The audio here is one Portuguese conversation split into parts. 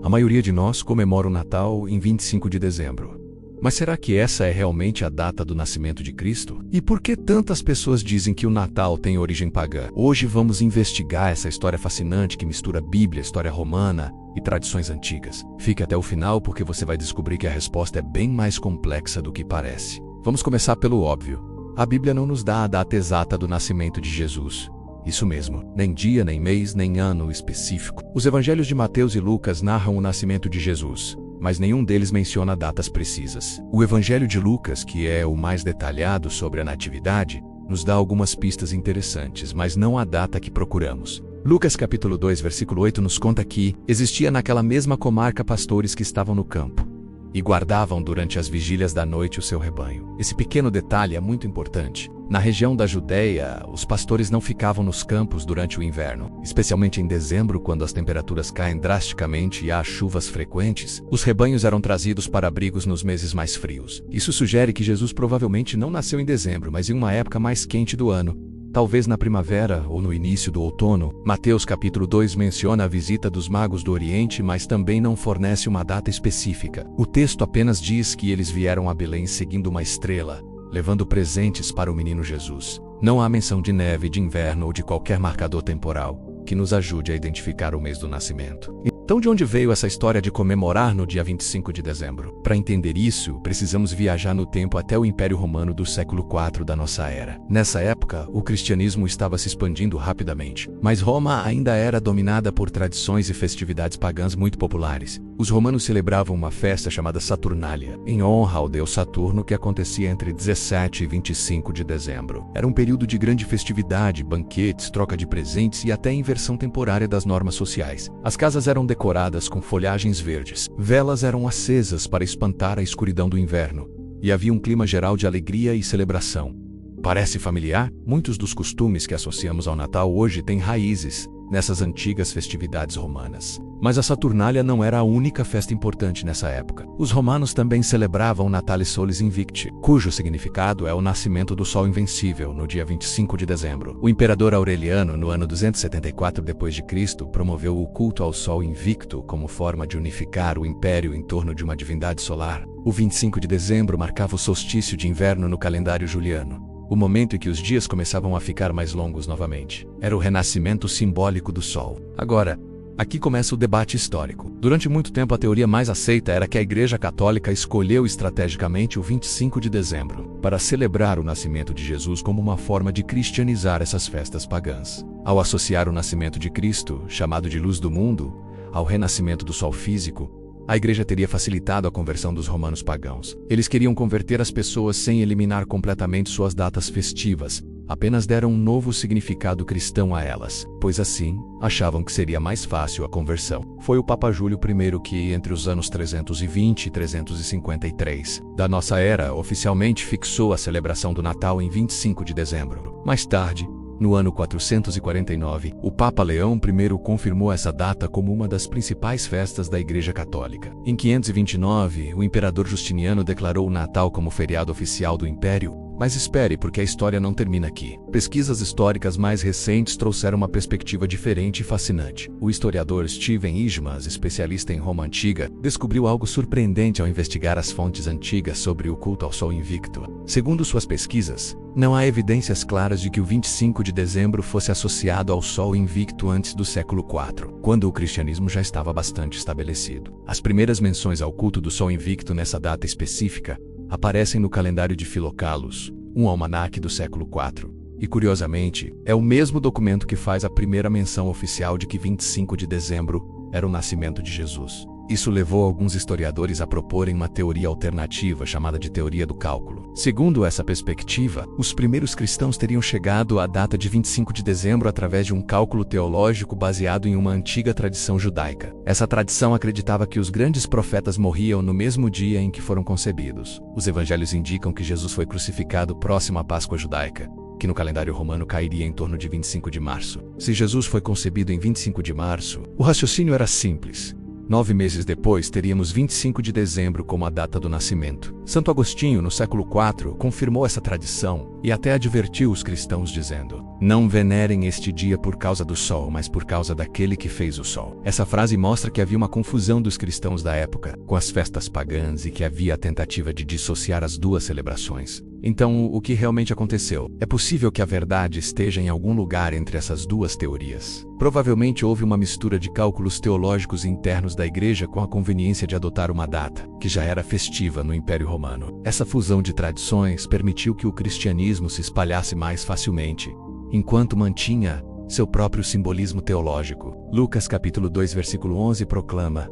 A maioria de nós comemora o Natal em 25 de dezembro. Mas será que essa é realmente a data do nascimento de Cristo? E por que tantas pessoas dizem que o Natal tem origem pagã? Hoje vamos investigar essa história fascinante que mistura Bíblia, história romana e tradições antigas. Fique até o final porque você vai descobrir que a resposta é bem mais complexa do que parece. Vamos começar pelo óbvio. A Bíblia não nos dá a data exata do nascimento de Jesus. Isso mesmo, nem dia, nem mês, nem ano específico. Os evangelhos de Mateus e Lucas narram o nascimento de Jesus, mas nenhum deles menciona datas precisas. O evangelho de Lucas, que é o mais detalhado sobre a natividade, nos dá algumas pistas interessantes, mas não a data que procuramos. Lucas capítulo 2, versículo 8 nos conta que existia naquela mesma comarca pastores que estavam no campo e guardavam durante as vigílias da noite o seu rebanho. Esse pequeno detalhe é muito importante. Na região da Judéia, os pastores não ficavam nos campos durante o inverno, especialmente em dezembro, quando as temperaturas caem drasticamente e há chuvas frequentes. Os rebanhos eram trazidos para abrigos nos meses mais frios. Isso sugere que Jesus provavelmente não nasceu em dezembro, mas em uma época mais quente do ano, talvez na primavera ou no início do outono. Mateus capítulo 2 menciona a visita dos magos do Oriente, mas também não fornece uma data específica. O texto apenas diz que eles vieram a Belém seguindo uma estrela, levando presentes para o menino Jesus. Não há menção de neve, de inverno ou de qualquer marcador temporal que nos ajude a identificar o mês do nascimento. Então, de onde veio essa história de comemorar no dia 25 de dezembro? Para entender isso, precisamos viajar no tempo até o Império Romano do século IV da nossa era. Nessa época, o cristianismo estava se expandindo rapidamente, mas Roma ainda era dominada por tradições e festividades pagãs muito populares. Os romanos celebravam uma festa chamada Saturnália, em honra ao deus Saturno, que acontecia entre 17 e 25 de dezembro. Era um período de grande festividade, banquetes, troca de presentes e até inversão temporária das normas sociais. As casas eram decoradas com folhagens verdes. Velas eram acesas para espantar a escuridão do inverno, e havia um clima geral de alegria e celebração. Parece familiar? Muitos dos costumes que associamos ao Natal hoje têm raízes nessas antigas festividades romanas. Mas a Saturnália não era a única festa importante nessa época. Os romanos também celebravam Natalis Solis Invicti, cujo significado é o nascimento do Sol Invencível, no dia 25 de dezembro. O imperador Aureliano, no ano 274 d.C., promoveu o culto ao Sol Invicto como forma de unificar o império em torno de uma divindade solar. O 25 de dezembro marcava o solstício de inverno no calendário juliano, o momento em que os dias começavam a ficar mais longos novamente. Era o renascimento simbólico do Sol. Agora, aqui começa o debate histórico. Durante muito tempo, a teoria mais aceita era que a Igreja Católica escolheu estrategicamente o 25 de dezembro para celebrar o nascimento de Jesus como uma forma de cristianizar essas festas pagãs. Ao associar o nascimento de Cristo, chamado de luz do mundo, ao renascimento do Sol físico, a Igreja teria facilitado a conversão dos romanos pagãos. Eles queriam converter as pessoas sem eliminar completamente suas datas festivas, apenas deram um novo significado cristão a elas, pois assim, achavam que seria mais fácil a conversão. Foi o Papa Júlio I que, entre os anos 320 e 353 da nossa era, oficialmente fixou a celebração do Natal em 25 de dezembro. Mais tarde, no ano 449, o Papa Leão I confirmou essa data como uma das principais festas da Igreja Católica. Em 529, o imperador Justiniano declarou o Natal como feriado oficial do Império. Mas espere, porque a história não termina aqui. Pesquisas históricas mais recentes trouxeram uma perspectiva diferente e fascinante. O historiador Steven Ismas, especialista em Roma Antiga, descobriu algo surpreendente ao investigar as fontes antigas sobre o culto ao Sol Invicto. Segundo suas pesquisas, não há evidências claras de que o 25 de dezembro fosse associado ao Sol Invicto antes do século IV, quando o cristianismo já estava bastante estabelecido. As primeiras menções ao culto do Sol Invicto nessa data específica aparecem no calendário de Filocalos, um almanaque do século IV. E, curiosamente, é o mesmo documento que faz a primeira menção oficial de que 25 de dezembro era o nascimento de Jesus. Isso levou alguns historiadores a proporem uma teoria alternativa chamada de teoria do cálculo. Segundo essa perspectiva, os primeiros cristãos teriam chegado à data de 25 de dezembro através de um cálculo teológico baseado em uma antiga tradição judaica. Essa tradição acreditava que os grandes profetas morriam no mesmo dia em que foram concebidos. Os evangelhos indicam que Jesus foi crucificado próximo à Páscoa judaica, que no calendário romano cairia em torno de 25 de março. Se Jesus foi concebido em 25 de março, o raciocínio era simples. 9 meses depois, teríamos 25 de dezembro como a data do nascimento. Santo Agostinho, no século IV, confirmou essa tradição e até advertiu os cristãos dizendo: não venerem este dia por causa do sol, mas por causa daquele que fez o sol. Essa frase mostra que havia uma confusão dos cristãos da época com as festas pagãs e que havia a tentativa de dissociar as duas celebrações. Então, o que realmente aconteceu? É possível que a verdade esteja em algum lugar entre essas duas teorias. Provavelmente houve uma mistura de cálculos teológicos internos da Igreja com a conveniência de adotar uma data, que já era festiva no Império Romano. Essa fusão de tradições permitiu que o cristianismo se espalhasse mais facilmente, enquanto mantinha seu próprio simbolismo teológico. Lucas capítulo 2, versículo 11 proclama: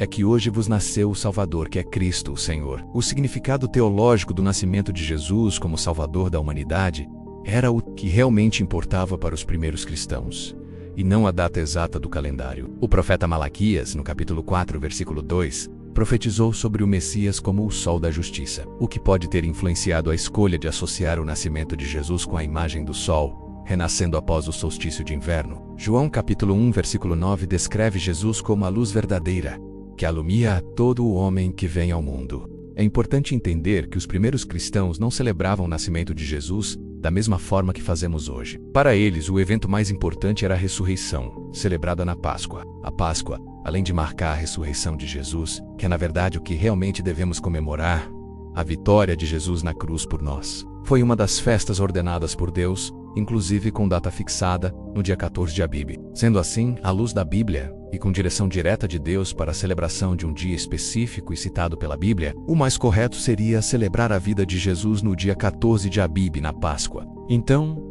é que hoje vos nasceu o Salvador, que é Cristo, o Senhor. O significado teológico do nascimento de Jesus como Salvador da humanidade era o que realmente importava para os primeiros cristãos, e não a data exata do calendário. O profeta Malaquias, no capítulo 4, versículo 2, profetizou sobre o Messias como o sol da justiça, o que pode ter influenciado a escolha de associar o nascimento de Jesus com a imagem do sol, renascendo após o solstício de inverno. João capítulo 1, versículo 9 descreve Jesus como a luz verdadeira, que alumia a todo o homem que vem ao mundo. É importante entender que os primeiros cristãos não celebravam o nascimento de Jesus da mesma forma que fazemos hoje. Para eles, o evento mais importante era a ressurreição, celebrada na Páscoa. A Páscoa, além de marcar a ressurreição de Jesus, que é na verdade o que realmente devemos comemorar, a vitória de Jesus na cruz por nós, foi uma das festas ordenadas por Deus, inclusive com data fixada, no dia 14 de Abib. Sendo assim, à luz da Bíblia, e com direção direta de Deus para a celebração de um dia específico e citado pela Bíblia, o mais correto seria celebrar a vida de Jesus no dia 14 de Abib, na Páscoa. Então,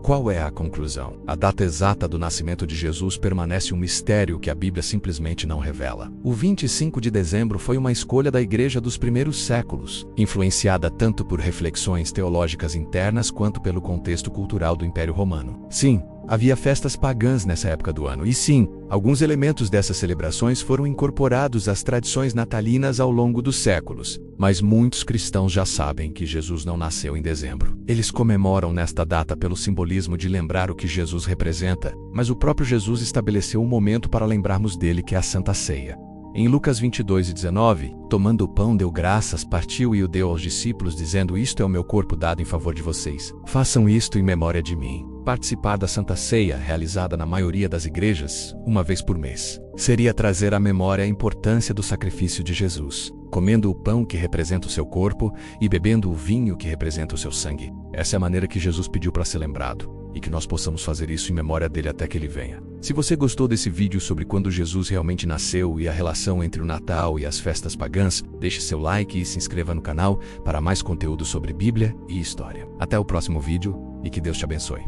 qual é a conclusão? A data exata do nascimento de Jesus permanece um mistério que a Bíblia simplesmente não revela. O 25 de dezembro foi uma escolha da Igreja dos primeiros séculos, influenciada tanto por reflexões teológicas internas quanto pelo contexto cultural do Império Romano. Sim, havia festas pagãs nessa época do ano, e sim, alguns elementos dessas celebrações foram incorporados às tradições natalinas ao longo dos séculos. Mas muitos cristãos já sabem que Jesus não nasceu em dezembro. Eles comemoram nesta data pelo simbolismo de lembrar o que Jesus representa, mas o próprio Jesus estabeleceu um momento para lembrarmos dele, que é a Santa Ceia. Em Lucas 22:19, tomando o pão deu graças, partiu e o deu aos discípulos, dizendo: isto é o meu corpo dado em favor de vocês. Façam isto em memória de mim. Participar da Santa Ceia, realizada na maioria das igrejas, uma vez por mês, seria trazer à memória a importância do sacrifício de Jesus, comendo o pão que representa o seu corpo e bebendo o vinho que representa o seu sangue. Essa é a maneira que Jesus pediu para ser lembrado, e que nós possamos fazer isso em memória dele até que ele venha. Se você gostou desse vídeo sobre quando Jesus realmente nasceu e a relação entre o Natal e as festas pagãs, deixe seu like e se inscreva no canal para mais conteúdo sobre Bíblia e história. Até o próximo vídeo e que Deus te abençoe.